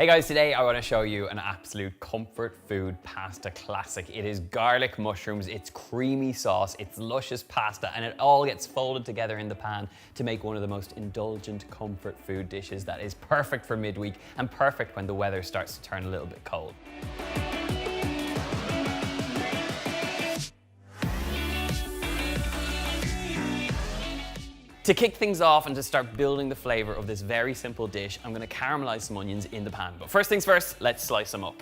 Hey guys, today I want to show you an absolute comfort food pasta classic. It is garlic mushrooms, it's creamy sauce, it's luscious pasta, and it all gets folded together in the pan to make one of the most indulgent comfort food dishes that is perfect for midweek and perfect when the weather starts to turn a little bit cold. To kick things off and to start building the flavor of this very simple dish, I'm going to caramelize some onions in the pan. But first things first, let's slice them up.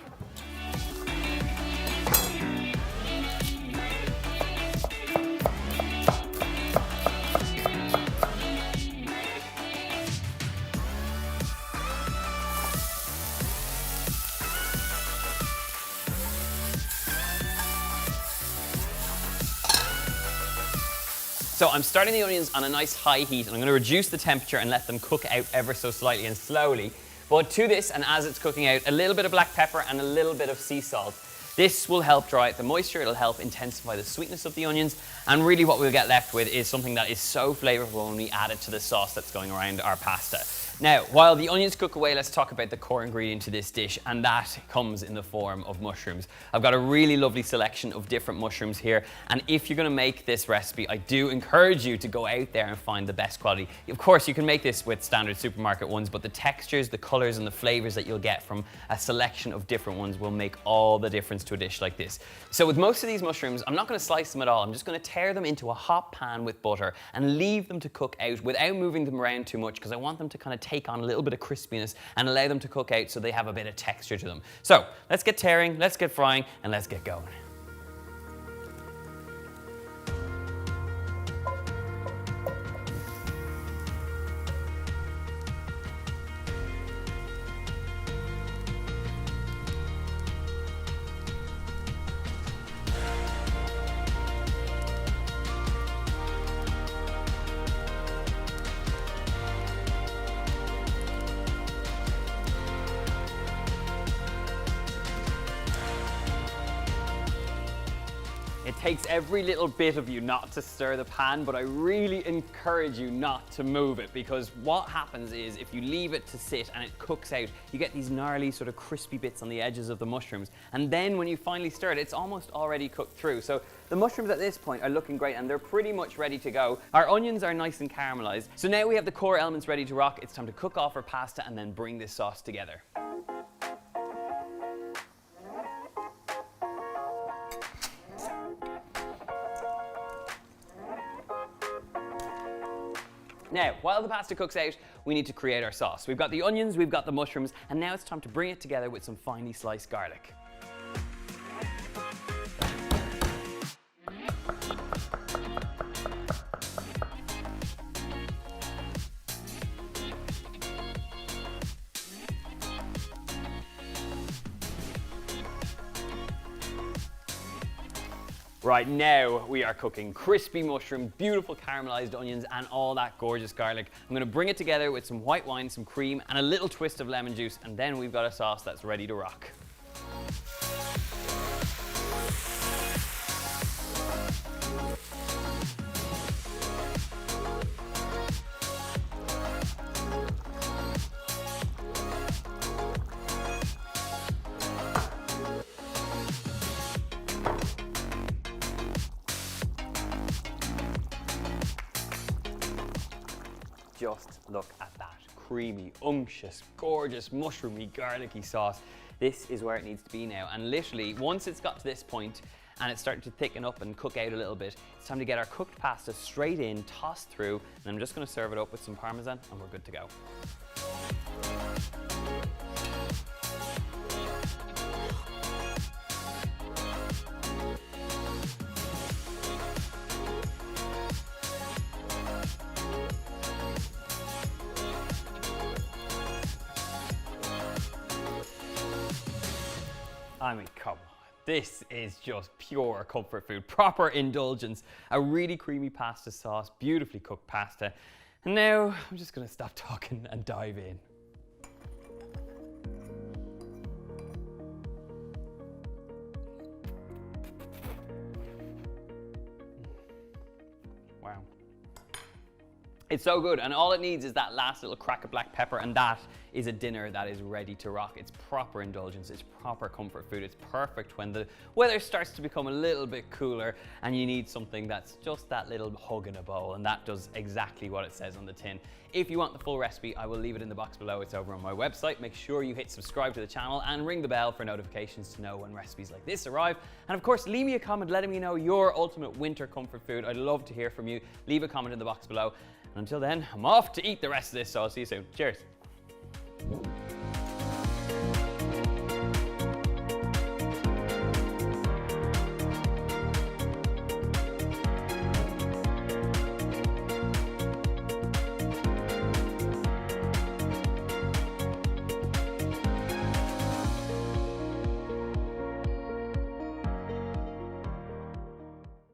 So I'm starting the onions on a nice high heat, and I'm going to reduce the temperature and let them cook out ever so slightly and slowly. But to this, and as it's cooking out, a little bit of black pepper and a little bit of sea salt. This will help dry out the moisture, it'll help intensify the sweetness of the onions, and really what we'll get left with is something that is so flavorful when we add it to the sauce that's going around our pasta. Now, while the onions cook away, let's talk about the core ingredient to this dish, and that comes in the form of mushrooms. I've got a really lovely selection of different mushrooms here, and if you're going to make this recipe, I do encourage you to go out there and find the best quality. Of course, you can make this with standard supermarket ones, but the textures, the colors, and the flavors that you'll get from a selection of different ones will make all the difference to a dish like this. So with most of these mushrooms, I'm not going to slice them at all. I'm just going to tear them into a hot pan with butter and leave them to cook out without moving them around too much, because I want them to kind of take on a little bit of crispiness and allow them to cook out so they have a bit of texture to them. So let's get tearing, let's get frying, and let's get going. It takes every little bit of you not to stir the pan, but I really encourage you not to move it, because what happens is if you leave it to sit and it cooks out, you get these gnarly sort of crispy bits on the edges of the mushrooms. And then when you finally stir it, it's almost already cooked through. So the mushrooms at this point are looking great and they're pretty much ready to go. Our onions are nice and caramelized. So now we have the core elements ready to rock. It's time to cook off our pasta and then bring this sauce together. Now, while the pasta cooks out, we need to create our sauce. We've got the onions, we've got the mushrooms, and now it's time to bring it together with some finely sliced garlic. Right, now we are cooking crispy mushroom, beautiful caramelized onions, and all that gorgeous garlic. I'm going to bring it together with some white wine, some cream, and a little twist of lemon juice, and then we've got a sauce that's ready to rock. Just look at that creamy, unctuous, gorgeous, mushroomy, garlicky sauce. This is where it needs to be now. And literally, once it's got to this point and it's starting to thicken up and cook out a little bit, it's time to get our cooked pasta straight in, tossed through, and I'm just going to serve it up with some Parmesan and we're good to go. I mean, come on. This is just pure comfort food, proper indulgence. A really creamy pasta sauce, beautifully cooked pasta. And now I'm just going to stop talking and dive in. Wow. It's so good, and all it needs is that last little crack of black pepper, and that is a dinner that is ready to rock. It's proper indulgence, it's proper comfort food. It's perfect when the weather starts to become a little bit cooler and you need something that's just that little hug in a bowl, and that does exactly what it says on the tin. If you want the full recipe, I will leave it in the box below. It's over on my website. Make sure you hit subscribe to the channel and ring the bell for notifications to know when recipes like this arrive. And of course, leave me a comment letting me know your ultimate winter comfort food. I'd love to hear from you. Leave a comment in the box below. And until then, I'm off to eat the rest of this, so I'll see you soon. Cheers.